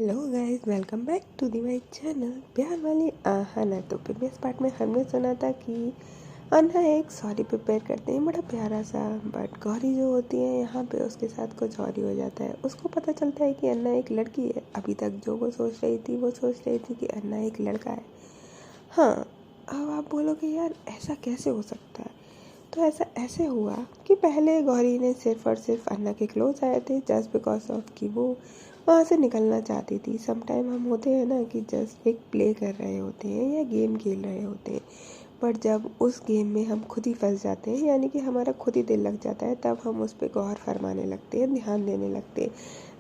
Hello guys, welcome back to the my channel प्यार वाली आहाना। तो प्रीवियस पार्ट में हमने सुना था कि अन्ना एक सॉरी प्रिपेयर करते हैं, बड़ा प्यारा सा। बट गौरी जो होती है यहाँ पे उसके साथ कुछ और ही हो जाता है। उसको पता चलता है कि अन्ना एक लड़की है। अभी तक जो वो सोच रही थी कि अन्ना एक लड़का है। हाँ, अब आप बोलोगे यार ऐसा कैसे हो सकता है। तो ऐसा ऐसे हुआ कि पहले गौरी ने सिर्फ और सिर्फ अन्ना के क्लोज आए थे जस्ट बिकॉज ऑफ कि वो वहाँ से निकलना चाहती थी। समटाइम हम होते हैं ना कि जस्ट एक प्ले कर रहे होते हैं या गेम खेल रहे होते हैं, बट जब उस गेम में हम खुद ही फंस जाते हैं, यानी कि हमारा खुद ही दिल लग जाता है, तब हम उस पर गौर फरमाने लगते हैं, ध्यान देने लगते हैं।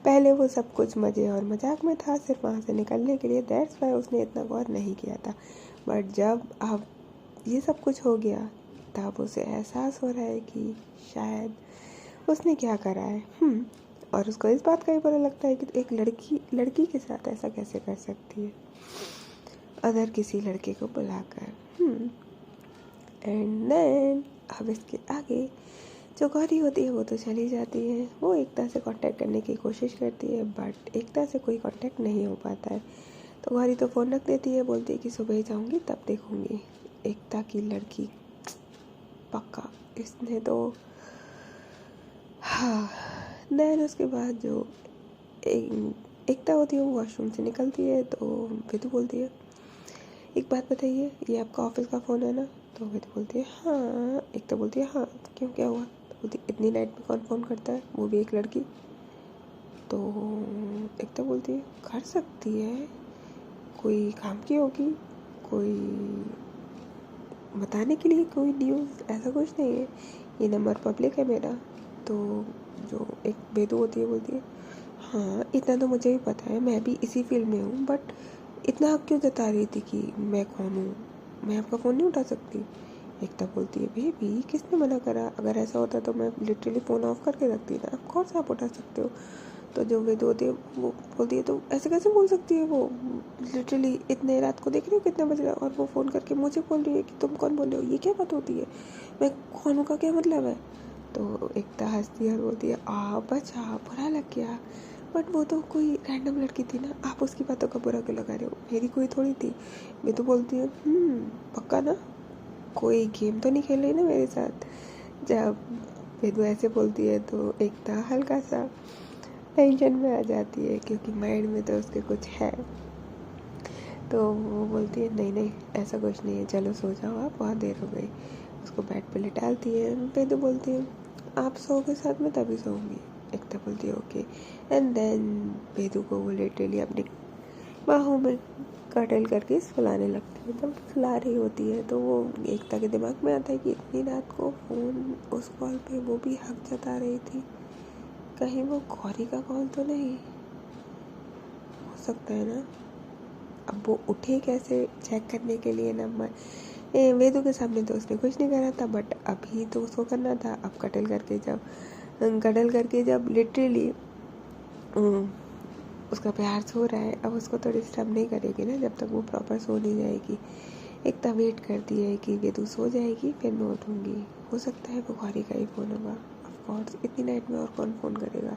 पहले वो सब कुछ मज़े और मजाक में था, सिर्फ वहाँ से निकलने के लिए, दैट्स वाई उसने इतना गौर नहीं किया था। बट जब अब ये सब कुछ हो गया तब उसे एहसास हो रहा है कि शायद उसने क्या करा है। और उसको इस बात का भी पता लगता है कि एक लड़की के साथ ऐसा कैसे कर सकती है, अदर किसी लड़के को बुलाकर। एंड देन अब इसके आगे जो गौरी होती है वो तो चली जाती है। वो एकता से कांटेक्ट करने की कोशिश करती है, बट एकता से कोई कांटेक्ट नहीं हो पाता है। तो गौरी तो फ़ोन रख देती है, बोलती है कि सुबह ही जाऊँगी तब देखूँगी। एकता की लड़की पक्का, इसने तो हाँ। देन उसके बाद जो एकता होती है वो वॉशरूम से निकलती है, तो विदु बोलती है एक बात बताइए, ये आपका ऑफिस का फ़ोन है ना। तो विदु बोलती है हाँ। एकता बोलती है हाँ, क्यों क्या हुआ। तो बोलती इतनी नाइट में कौन फ़ोन करता है, वो भी एक लड़की। तो एकता बोलती है कर सकती है, कोई काम की होगी, कोई बताने के लिए कोई न्यूज़, ऐसा कुछ नहीं है, ये नंबर पब्लिक है मेरा। तो जो एक बेदू होती है बोलती है हाँ इतना तो मुझे भी पता है, मैं भी इसी फील्ड में हूँ, बट इतना आप क्यों जता रही थी कि मैं कौन हूँ, मैं आपका फ़ोन नहीं उठा सकती। एकता बोलती है बेबी किसने मना करा, अगर ऐसा होता तो मैं लिटरली फ़ोन ऑफ करके रखती ना, ऑफ कोर्स आप उठा सकते हो। तो जो वेदू होती है वो बोलती है तो ऐसे कैसे बोल सकती है, वो लिटरली इतने रात को देख रही हो कितना बज रहा है और वो फ़ोन करके मुझे बोल रही है कि तुम कौन बोल रहे हो, ये क्या बात होती है, मैं कौन हूँ का क्या मतलब है। तो एकता हंसती है और बोलती है बचा बुरा लग गया, बट वो तो कोई रैंडम लड़की थी ना, आप उसकी बातों का बुरा क्यों लगा रहे हो, मेरी कोई थोड़ी थी। मैं तो बोलती है पक्का ना, कोई गेम तो नहीं खेल रही ना मेरे साथ। जब वेदू ऐसे बोलती है तो एकता हल्का सा टेंशन में आ जाती है, क्योंकि माइंड में तो उसके कुछ है। तो वो बोलती है नहीं नहीं ऐसा कुछ नहीं है, चलो सो जाओ आप, बहुत देर हो गई। उसको बेड पे लिटालती है। वेदू बोलती है आप सोओगे साथ में तभी सोऊंगी। एकता बोलती है ओके। एंड देन वेदू को वो लिटरली अपनी बाहों में कटल करके सुलाने लगती है। तब सुला रही होती है तो वो एकता के दिमाग में आता है कि इतनी रात को फ़ोन उस कॉल पे वो भी हक जता रही थी, कहीं वो गौरी का कॉल तो नहीं हो सकता है ना। अब वो उठे कैसे चेक करने के लिए नंबर, वेदू के सामने तो उसने कुछ नहीं करा था, बट अभी तो उसको करना था। अब कटल करके जब लिटरली उसका प्यार सो रहा है, अब उसको तो डिस्टर्ब नहीं करेगी ना जब तक वो प्रॉपर सो नहीं जाएगी। एकता वेट करती है कि वेदू सो जाएगी फिर मैं उठूँगी। हो सकता है वो गौरी का ही फ़ोन होगा, ऑफ कोर्स इतनी नाइट में और कौन फ़ोन करेगा।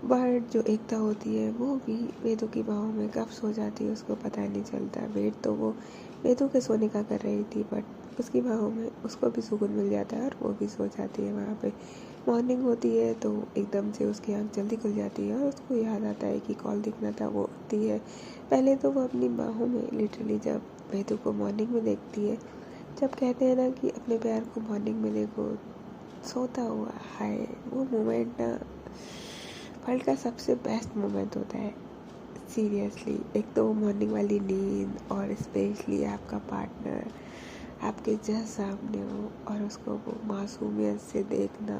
बट जो एकता होती है वो भी वेदू की बाहों में कब सो जाती है उसको पता नहीं चलता। वेट तो वो वेदू के सोने का कर रही थी, बट उसकी बाहों में उसको भी सुकून मिल जाता है और वो भी सो जाती है वहाँ पे। मॉर्निंग होती है तो एकदम से उसकी आँख जल्दी खुल जाती है और उसको याद आता है कि कॉल दिखना था। वो उठती है, पहले तो वो अपनी बाहों में लिटरली जब वेदू को मॉर्निंग में देखती है, जब कहते हैं ना कि अपने प्यार को मॉर्निंग में देखो सोता हुआ, हाय वो मोमेंट ना वर्ल्ड का सबसे बेस्ट मोमेंट होता है सीरियसली। एक तो मॉर्निंग वाली नींद और स्पेशली आपका पार्टनर आपके जस्ट सामने हो और उसको वो मासूमियत से देखना,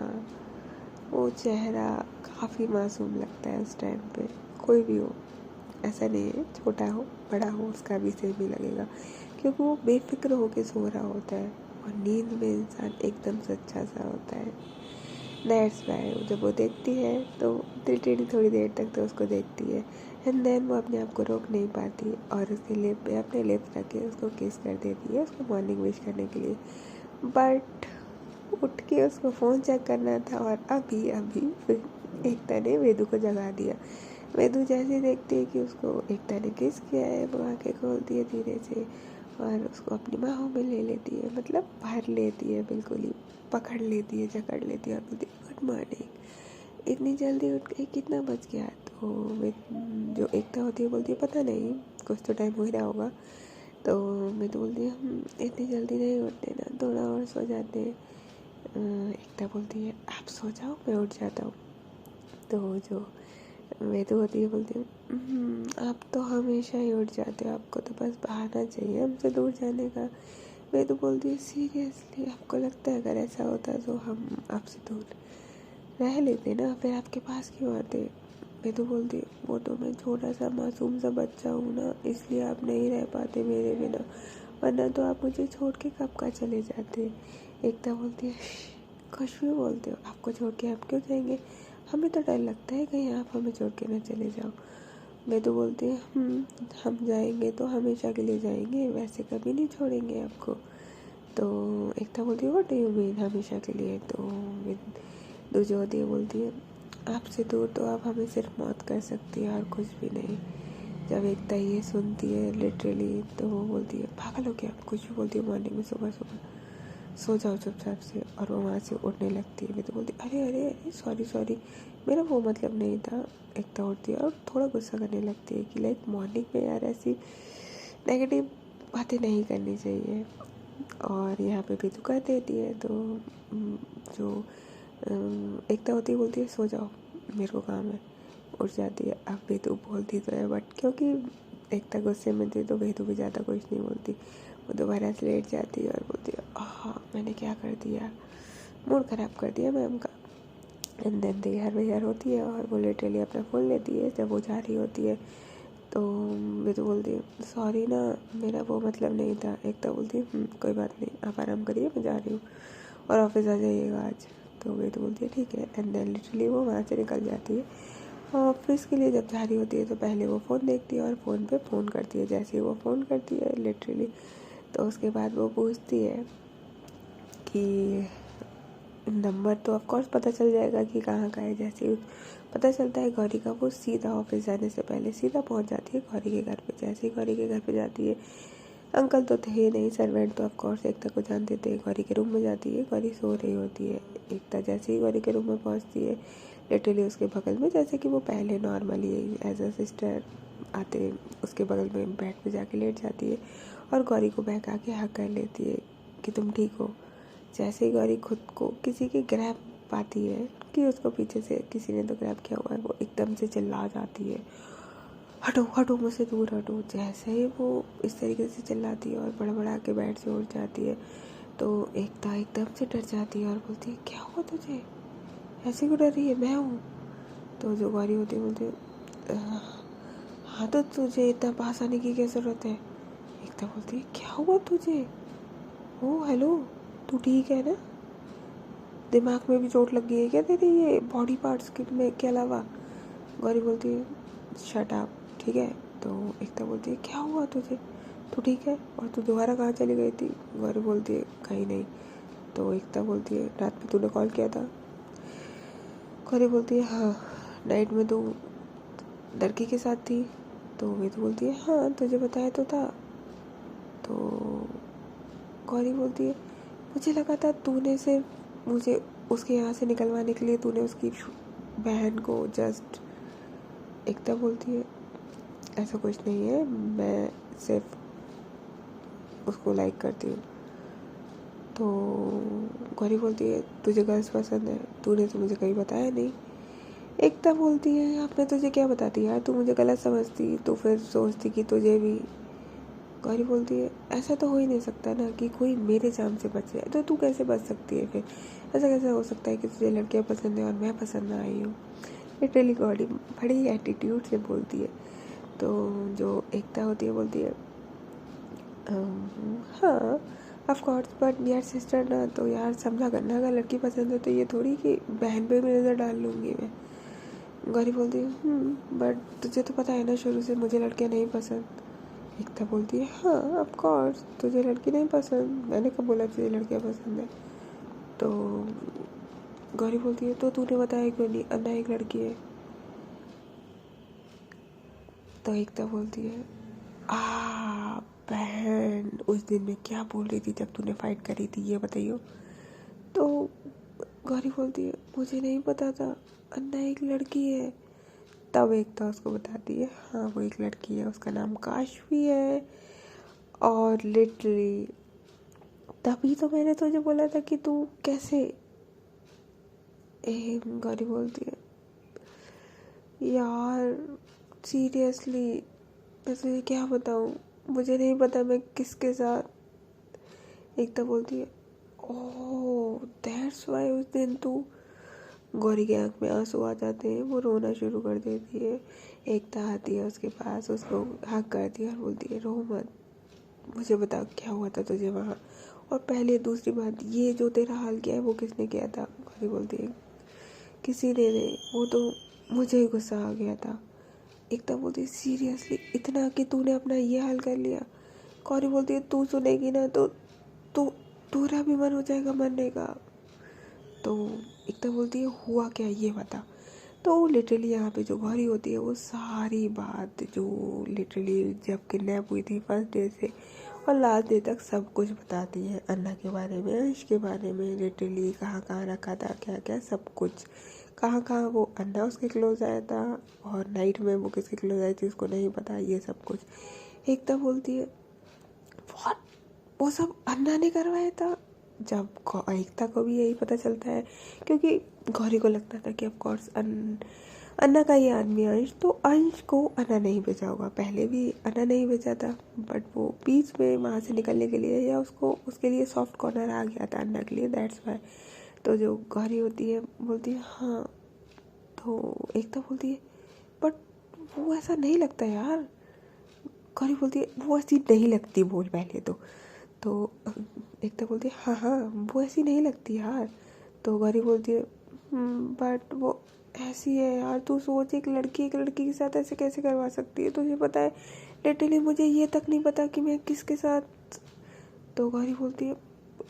वो चेहरा काफ़ी मासूम लगता है उस टाइम पे। कोई भी हो, ऐसा नहीं है छोटा हो बड़ा हो उसका भी सेम ही लगेगा, क्योंकि वो बेफिक्र होके सो रहा होता है और नींद में इंसान एकदम सच्चा सा होता है। दैट्स वाई जब वो देखती है तो लिटरली थोड़ी देर तक तो उसको देखती है, एंड देन वो अपने आप को रोक नहीं पाती और उसके लिप पे अपने लिप्स रख के उसको किस कर देती है उसको मॉर्निंग विश करने के लिए। बट उठ के उसको फ़ोन चेक करना था और अभी अभी फिर एकता ने वेदू को जगा दिया। वेदू जैसे देखती है कि उसको एकता ने किस किया है, वो आके खोलती है धीरे से और उसको अपनी बाहों में ले लेती है, मतलब भर लेती है, बिल्कुल ही पकड़ लेती है, जकड़ लेती है और बोलती है गुड मॉर्निंग। इतनी जल्दी उठ के कितना बज गया? तो जो एकता होती है बोलती है पता नहीं, कुछ तो टाइम हो ही रहा होगा। तो मैं तो बोलती हूँ इतनी जल्दी नहीं उठते ना, थोड़ा और सो जाते हैं। एकता बोलती है आप सो जाओ, मैं उठ जाता हूँ। तो जो मैं तो होती है बोलती हूँ आप तो हमेशा ही उठ जाते हो, आपको तो बस बहाना चाहिए हमसे दूर जाने का। मैं तो बोलती हूँ सीरियसली आपको लगता है अगर ऐसा होता तो हम आपसे दूर रह लेते ना, फिर आपके पास क्यों आते? मैं तो बोलती वो तो मैं छोटा सा मासूम सा बच्चा हूँ ना, इसलिए आप नहीं रह पाते मेरे बिना, वरना तो आप मुझे छोड़ के कब का चले जाते। एकता बोलती है कुछ भी बोलते हो, आपको छोड़ के आप क्यों जाएंगे? हमें तो डर लगता है कहीं आप हमें छोड़ के ना चले जाओ। मैं तो बोलती हूँ हम जाएंगे तो हमेशा के लिए जाएंगे, वैसे कभी नहीं छोड़ेंगे आपको। तो एकता बोलती है व्हाट डू यू मीन हमेशा के लिए? तो दूसरी होती है बोलती है आपसे दूर तो आप हमें सिर्फ मौत कर सकती है और कुछ भी नहीं। जब एकता ये सुनती है लिटरली तो वो बोलती है पागल हो क्या, कुछ भी बोलती है मॉर्निंग में सुबह सुबह, सो जाओ चुपचाप से। और वो वहाँ से उठने लगती है। मैं तो बोलती अरे अरे अरे सॉरी सॉरी, मेरा वो मतलब नहीं था। एकता उठती है और थोड़ा गुस्सा करने लगती है कि लाइक मॉर्निंग में यार ऐसी नेगेटिव बातें नहीं करनी चाहिए। और यहाँ पे भी तो कर देती है। तो जो एकता होती है बोलती है सो जाओ मेरे को काम है, उठ जाती है। अब बेतु बोलती तो है बट क्योंकि एकता गुस्से में थी तो बेतु भी ज़्यादा कुछ नहीं बोलती, वो दोबारा से लेट जाती है और बोलती है हाँ मैंने क्या कर दिया, मूड ख़राब कर दिया मैम का। एंड देन तैयार वैयार होती है और वो लिटरली अपना फ़ोन लेती है जब वो जा रही होती है। तो बेतु बोलती है सॉरी ना, मेरा वो मतलब नहीं था। एकता बोलती है कोई बात नहीं, आप आराम करिए, मैं जा रही हूँ और ऑफिस आ जाइएगा आज। तो बेतु बोलती है ठीक है। एंड देन लिटरली वो वहाँ से निकल जाती है। ऑफिस के लिए जब जा रही होती है तो पहले वो फ़ोन देखती है और फ़ोन पे फ़ोन करती है। जैसे ही वो फ़ोन करती है लिटरली तो उसके बाद वो पूछती है कि नंबर, तो ऑफकोर्स पता चल जाएगा कि कहाँ का है। जैसे ही पता चलता है गौरी का, वो सीधा ऑफिस जाने से पहले सीधा पहुँच जाती है गौरी के घर पे। जैसे ही गौरी के घर पे जाती है, अंकल तो थे ही नहीं, सर्वेंट तो ऑफकोर्स एकता को जानते थे। गौरी के रूम में जाती है, गौरी सो रही होती है। एकता जैसे ही गौरी के रूम में पहुँचती है लिटरली उसके बगल में, जैसे कि वो पहले नॉर्मली एज अ सिस्टर आते, उसके बगल में बेड पे जाके लेट जाती है और गौरी को बहका के हक कर लेती है कि तुम ठीक हो। जैसे ही गौरी खुद को किसी की ग्रैब पाती है कि उसको पीछे से किसी ने तो ग्रैब किया हुआ है, वो एकदम से चिल्ला जाती है हटो हटो मुझसे दूर हटो। जैसे ही वो इस तरीके से चिल्लाती है और बड़बड़ा के बेड से उठ जाती है तो एकता एकदम से डर जाती है और बोलती है क्या हुआ तुझे, ऐसे क्यों डर रही है, मैं हूँ। तो जो गौरी होती है बोलती है हाँ तो तुझे इतना पास आने की क्या ज़रूरत है? एकता बोलती है क्या हुआ तुझे, ओ हेलो तू ठीक है ना, दिमाग में भी चोट लग गई है क्या तेरे ये बॉडी पार्ट्स के अलावा? गौरी बोलती है शट अप, ठीक है। तो एकता बोलती है क्या हुआ तुझे, तू ठीक है, और तू दोबारा कहाँ चली गई थी? गौरी बोलती है कहीं नहीं। तो एकता बोलती है रात में तूने कॉल किया था? गौरी बोलती है हाँ, नाइट में तू लड़की के साथ थी। तो वे तो बोलती है हाँ तुझे बताया तो था। तो गौरी बोलती है मुझे लगा था तूने सिर्फ मुझे उसके यहाँ से निकलवाने के लिए तूने उसकी बहन को जस्ट। एकता बोलती है ऐसा कुछ नहीं है, मैं सिर्फ उसको लाइक करती हूँ। तो गौरी बोलती है तुझे गर्ल्स पसंद है, तूने तो मुझे कहीं बताया नहीं। एकता बोलती है अब मैं तुझे क्या बताती यार, तू मुझे गलत समझती तो फिर सोचती कि तुझे भी। गौरी बोलती है ऐसा तो हो ही नहीं सकता ना कि कोई मेरे जाम से बच जाए, तो तू कैसे बच सकती है फिर? ऐसा कैसे हो सकता है कि तुझे लड़कियाँ पसंद है और मैं पसंद ना आई हूँ? लिटरली गौरी बड़ी एटीट्यूड से बोलती है। तो जो एकता होती है बोलती है हाँ ऑफ कोर्स बट यार सिस्टर ना, तो यार समझा करना, अगर लड़की पसंद है तो ये थोड़ी कि बहन पे भी नज़र डाल लूँगी मैं। गौरी बोलती है बट तुझे तो पता है ना शुरू से मुझे लड़कियाँ नहीं पसंद। एकता बोलती है हाँ ऑफ कोर्स तुझे लड़की नहीं पसंद, मैंने कब बोला तुझे लड़कियाँ पसंद है? तो गौरी बोलती है तो तूने बताया क्यों नहीं, अब ना एक लड़की है। तो एकता बोलती है, बहन उस दिन मैं क्या बोल रही थी जब तूने फाइट करी थी, ये बताइयो। तो गौरी बोलती है, मुझे नहीं पता था, अन्ना एक लड़की है। तब एकता उसको बताती है, हाँ वो एक लड़की है, उसका नाम काशवी है। और लिटरली तभी तो मैंने तुझे बोला था कि तू कैसे। गौरी बोलती है, यार सीरियसली मैं तुझे क्या बताऊँ, मुझे नहीं पता मैं किसके साथ। एकता बोलती है, ओह दैट्स वाई उस दिन तू। गौरी की आंख में आंसू आ जाते हैं, वो रोना शुरू कर देती है। एकता आती है उसके पास, उसको हक करती है और बोलती है, रो मत, मुझे बता क्या हुआ था तुझे वहाँ। और पहले दूसरी बात, ये जो तेरा हाल किया है वो किसने किया था। गौरी बोलती है, किसी ने नहीं, वो तो मुझे ही गुस्सा आ गया था। एकता बोलती है, सीरियसली इतना कि तूने अपना ये हाल कर लिया। गौरी बोलती है, तू सुनेगी ना तो तू तेरा भी मन हो जाएगा मरने का। तो एकता बोलती है, हुआ क्या ये बता। तो लिटरली यहाँ पे जो गौरी होती है वो सारी बात जो लिटरली जब किडनैप हुई थी फर्स्ट डे से और लास्ट डे तक सब कुछ बताती है, अन्ना के बारे में, अंश के बारे में, लिटरली कहाँ कहाँ रखा था, क्या क्या सब कुछ, कहाँ कहाँ वो अन्ना उसके क्लोज आया था और नाइट में वो किसके क्लोज आई थी उसको नहीं पता, ये सब कुछ। एकता बोलती है, व्हाट, वो सब अन्ना ने करवाया था। जब एकता को भी यही पता चलता है, क्योंकि गौरी को लगता था कि ऑफकोर्स अन्ना का ये आदमी अंश, तो अंश को अन्ना नहीं भेजा होगा, पहले भी अन्ना नहीं भेजा था, बट वो बीच में वहाँ से निकलने के लिए या उसको उसके लिए सॉफ्ट कॉर्नर आ गया था अन्ना के लिए, दैट्स वाई। तो जो गौरी होती है बोलती है, हाँ। तो एकता बोलती है, बट वो ऐसा नहीं लगता यार। गौरी बोलती है, वो ऐसी नहीं लगती, बोल पहले तो एकता बोलती है, हाँ हाँ वो ऐसी नहीं लगती यार। तो गौरी बोलती है, बट वो ऐसी है यार, तू सोच एक लड़की के साथ ऐसे कैसे करवा सकती है, तुझे पता है लिटरली मुझे ये तक नहीं पता कि मैं किसके साथ। तो गौरी बोलती है,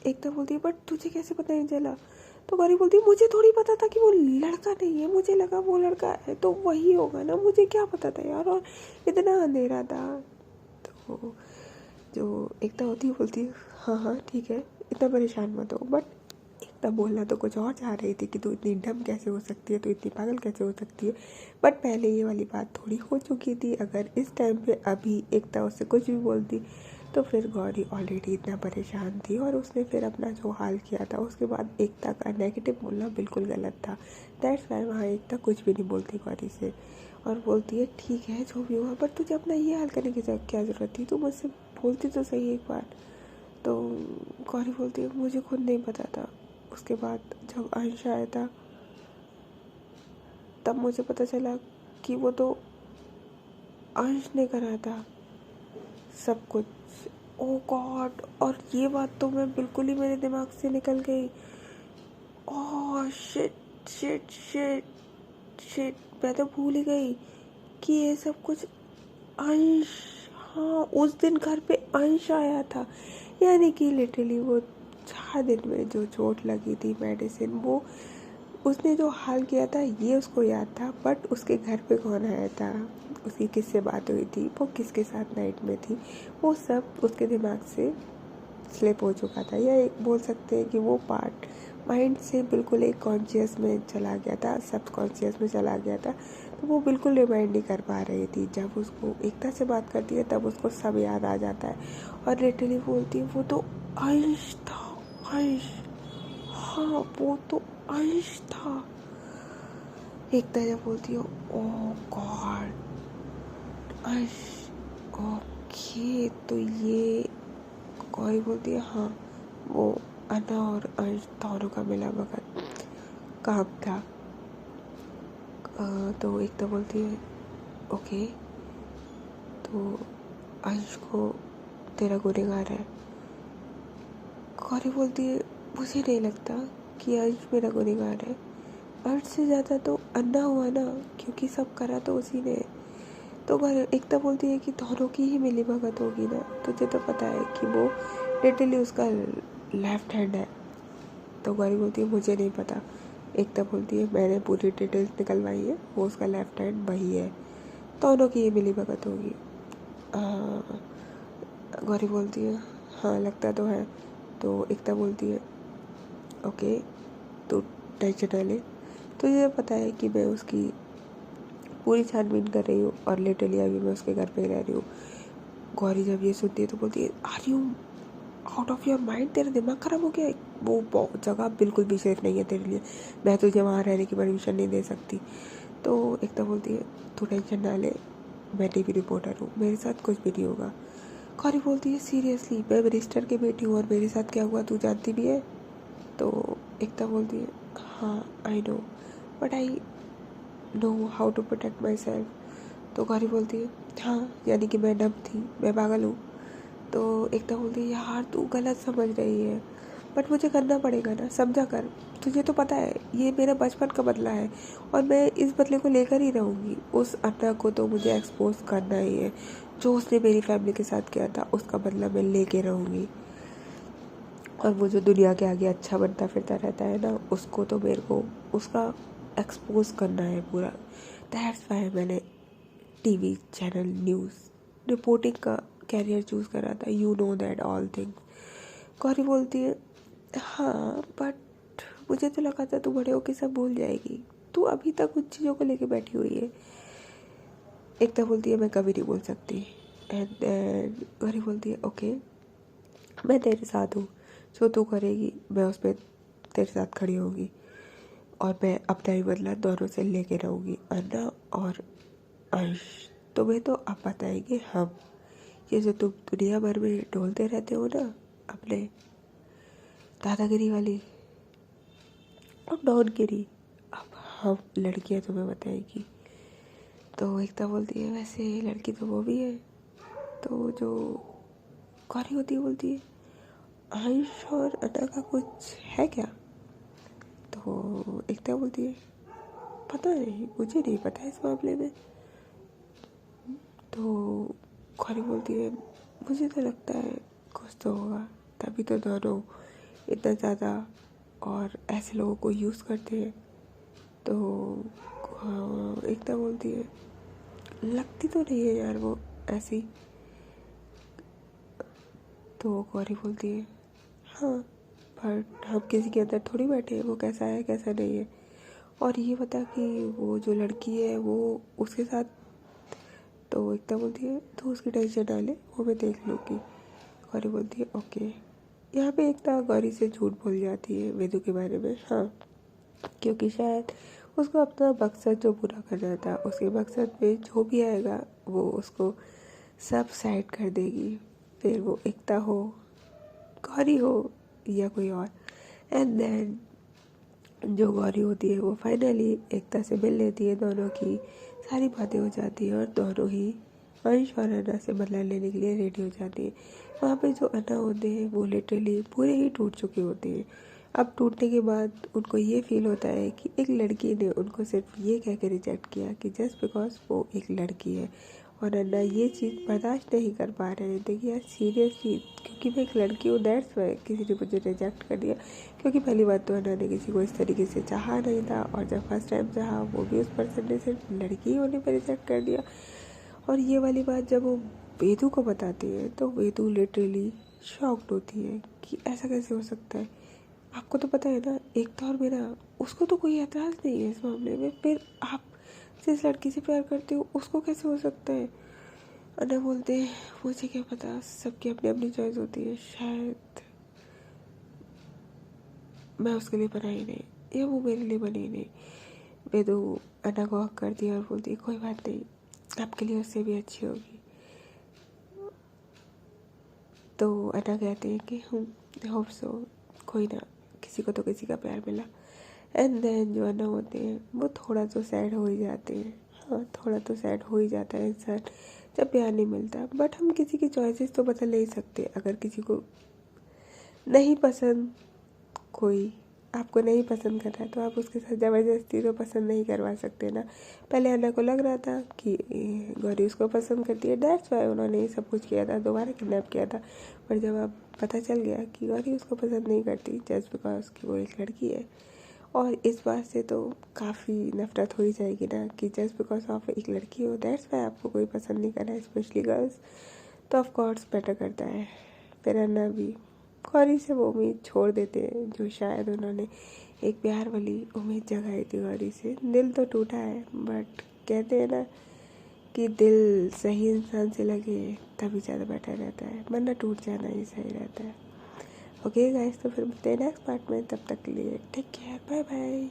एकता बोलती है, बट तुझे कैसे पता नहीं चला। तो गौरी बोलती है, मुझे थोड़ी पता था कि वो लड़का नहीं है, मुझे लगा वो लड़का है तो वही होगा ना, मुझे क्या पता था यार, और इतना अंधेरा था। तो जो एकता होती है बोलती है, हाँ हाँ ठीक है, इतना परेशान मत हो, बट एकता बोलना तो कुछ और चाह रही थी कि तू इतनी डम कैसे हो सकती है, तू इतनी पागल कैसे हो सकती है। बट पहले ये वाली बात थोड़ी हो चुकी थी, अगर इस टाइम पे अभी एकता उससे कुछ भी बोलती तो फिर गौरी ऑलरेडी इतना परेशान थी और उसने फिर अपना जो हाल किया था उसके बाद एकता का नेगेटिव बोलना बिल्कुल गलत था। दैट्स वाई वहाँ एकता कुछ भी नहीं बोलती गौरी से और बोलती है, ठीक है जो भी हुआ, पर तुझे अपना ये हाल करने की क्या ज़रूरत थी, तू मुझसे बोलती तो सही एक बार। तो गौरी बोलती है, मुझे खुद नहीं पता था। उसके बाद जब अंश आया था तब मुझे पता चला कि वो तो अंश ने करा था सब कुछ। ओ गॉड, और ये बात तो मैं बिल्कुल ही मेरे दिमाग से निकल गई। Oh shit shit shit shit, मैं तो भूल ही गई कि ये सब कुछ अंश, हाँ उस दिन घर पे अंश आया था, यानी कि लिटरली वो 4 दिन में जो चोट लगी थी मेडिसिन, वो उसने जो हाल किया था ये उसको याद था, बट उसके घर पे कौन आया था, उसकी किससे बात हुई थी, वो किसके साथ नाइट में थी, वो सब उसके दिमाग से स्लिप हो चुका था, या एक बोल सकते हैं कि वो पार्ट माइंड से बिल्कुल एक कॉन्शियस में चला गया था, सब कॉन्शियस में चला गया था। तो वो बिल्कुल रिमाइंड नहीं कर पा रही थी, जब उसको एकता से बात करती है तब उसको सब याद आ जाता है और लिटरली बोलती है, वो तो अंश था, अंश, हाँ वो तो अंश था। एकता जब बोलती है, ओह गॉड अंश, ओके तो ये, गौरी बोलती है, हाँ वो अन्ना और अंश दोनों का मिला भगत काम था। तो एकता बोलती है, ओके तो अंश को तेरा गुनहगार है। गौरी बोलती है, मुझे नहीं लगता कि अंश मेरा गुनहगार है, अंश से ज़्यादा तो अन्ना हुआ ना, क्योंकि सब करा तो उसी ने। तो एकता बोलती है कि दोनों की ही मिली भगत होगी ना, तुझे तो पता है कि वो लिटरली उसका लेफ्ट हैंड है। तो गौरी बोलती है, मुझे नहीं पता। एकता बोलती है, मैंने पूरी डिटेल्स निकलवाई है, वो उसका लेफ्ट हैंड वही है। दोनों की ये मिली भगत होगी। गौरी बोलती है हाँ लगता तो है। तो एकता बोलती है ओके तो टेंशन ना ले, तुझे पता है कि मैं उसकी पूरी छानबीन कर रही हूँ और लिटरली अभी मैं उसके घर पे ही रह रही हूँ। गौरी जब ये सुनती है तो बोलती है are you out of your mind, तेरा दिमाग खराब हो गया है? वो जगह बिल्कुल भी सेफ नहीं है तेरे लिए, मैं तुझे वहाँ रहने की परमिशन नहीं दे सकती। तो एकता बोलती है तू टेंशन ना ले, मैं टीवी रिपोर्टर हूँ, मेरे साथ कुछ भी नहीं होगा। गौरी बोलती है सीरियसली, मैं मिनिस्टर की बेटी हूँ और मेरे साथ क्या हुआ तू जानती भी है? तो एकता बोलती है हाँ I know but I know how to protect myself. तो गौरी बोलती है हाँ यानी कि मैं डम थी, मैं पागल हूँ। तो एकता बोलती है यार तू गलत समझ रही है, बट मुझे करना पड़ेगा ना, समझा कर, तुझे तो पता है ये मेरा बचपन का बदला है और मैं इस बदले को लेकर ही रहूँगी। उस अन्ना को तो मुझे एक्सपोज करना ही है, जो उसने मेरी फैमिली के साथ किया था उसका बदला मैं लेके रहूँगी। और वो जो दुनिया के आगे अच्छा बनता फिरता रहता है ना, उसको तो मेरे को उसका एक्सपोज करना है पूरा। दैट्स वाई मैंने टीवी चैनल न्यूज़ रिपोर्टिंग का कैरियर चूज़ करा था, you know that all things. Gauri बोलती है हाँ बट मुझे तो लगा था तू बड़े होके सब भूल जाएगी, तू अभी तक कुछ चीज़ों को लेके बैठी हुई है। एकता बोलती है मैं कभी नहीं बोल सकती। एंड देन गौरी बोलती है ओके मैं तेरे साथ हूँ, जो तू करेगी मैं उस पर तेरे साथ खड़ी होगी और मैं अपना ही बदला दोनों से लेके रहूँगी। अन्ना और अंश तुम्हें तो अब बताएंगे हम, ये जो तुम दुनिया भर में डोलते रहते हो ना अपने दादागिरी वाली और डॉनगिरी, अब हम लड़कियां तुम्हें बताएगी। तो एकता बोलती है वैसे लड़की तो वो भी है। तो जो गौरी होती है बोलती है अंश और अन्ना का कुछ है क्या? तो एकता बोलती है पता नहीं, मुझे नहीं पता इस मामले में। तो गौरी बोलती है मुझे तो लगता है कुछ तो होगा, तभी तो दोनों इतना ज़्यादा और ऐसे लोगों को यूज़ करते हैं। तो एकता बोलती है लगती तो नहीं है यार वो ऐसी। तो गौरी बोलती है हाँ बट हम किसी के अंदर थोड़ी बैठे हैं, वो कैसा है कैसा नहीं है, और ये बता कि वो जो लड़की है वो उसके साथ। तो एकता बोलती है तो उसकी टेंशन ना ले, वो मैं देख लूँगी। गौरी बोलती है ओके। यहाँ पे एकता गौरी से झूठ बोल जाती है वेदू के बारे में, हाँ क्योंकि शायद उसको अपना मकसद जो पूरा करना था, उसके मकसद में जो भी आएगा वो उसको सब साइड कर देगी, फिर वो एकता हो गौरी हो या कोई और। एंड देन जो गौरी होती है वो फाइनली एकता से मिल लेती है, दोनों की सारी बातें हो जाती है और दोनों ही अंश और अन्ना से बदला लेने के लिए रेडी हो जाती है। वहाँ पे जो अन्ना होते हैं वो लिटरली पूरे ही टूट चुके होते हैं। अब टूटने के बाद उनको ये फील होता है कि एक लड़की ने उनको सिर्फ ये कह के रिजेक्ट किया कि जस्ट बिकॉज वो एक लड़की है, और अन्ना ये चीज़ बर्दाश्त नहीं कर पा रहे हैं। देखिए यार सीरियसली, क्योंकि मैं एक लड़की हूँ दैट्स वाई किसी ने मुझे रिजेक्ट कर दिया, क्योंकि पहली बात तो अन्ना ने किसी को इस तरीके से चाहा नहीं था, और जब फर्स्ट टाइम चाहा वो भी उस पर्सन ने सिर्फ लड़की होने पर रिजेक्ट कर दिया। और ये वाली बात जब वो वेदू को बताती है तो वेदू लिटरली शॉक्ड होती है कि ऐसा कैसे हो सकता है। आपको तो पता है ना एक तो और मेरा उसको तो कोई एतराज़ नहीं है इस मामले में, फिर आप जिस लड़की से प्यार करते हो उसको कैसे हो सकता है? अन्ना बोलते हैं मुझे क्या पता, सबकी अपनी अपनी चॉइस होती है, शायद मैं उसके लिए बना ही नहीं या वो मेरे लिए बनी ही नहीं। वेदू अन्ना को हक करती है और बोलती है कोई बात नहीं, आपके लिए उससे भी अच्छी होगी। तो अन्ना कहते हैं कि होप सो, कोई ना, किसी को तो किसी का प्यार मिला। एंड देन जो अन्ना होते हैं वो थोड़ा तो सैड हो ही जाते हैं, हाँ थोड़ा तो सैड हो ही जाता है इंसान जब प्यार नहीं मिलता, बट हम किसी की चॉइसेस तो बदल नहीं सकते। अगर किसी को नहीं पसंद, कोई आपको नहीं पसंद कर रहा है तो आप उसके साथ ज़बरदस्ती तो पसंद नहीं करवा सकते ना। पहले अन्ना को लग रहा था कि गौरी उसको पसंद करती है, दैट्स वाई उन्होंने ये सब कुछ किया था, दोबारा किडनैप किया था। पर जब अब पता चल गया कि गौरी उसको पसंद नहीं करती जस्ट बिकॉज कि वो एक लड़की है और इस बात से तो काफ़ी नफरत हो ही जाएगी ना कि जस्ट बिकॉज ऑफ एक लड़की हो दैट्स वाई आपको कोई पसंद नहीं कर रहा है, स्पेशली गर्ल्स। तो ऑफ कोर्स मैटर करता है। फिर अन्ना भी गौरी से वो उम्मीद छोड़ देते हैं जो शायद उन्होंने एक प्यार वाली उम्मीद जगाई थी गौरी से। दिल तो टूटा है, बट कहते हैं ना कि दिल सही इंसान से लगे तभी ज़्यादा बेटर रहता है, वरना टूट जाना ही सही रहता है। ओके गाइस, तो फिर मिलते हैं नेक्स्ट पार्ट में। तब तक के लिए टेक केयर, बाय बाय।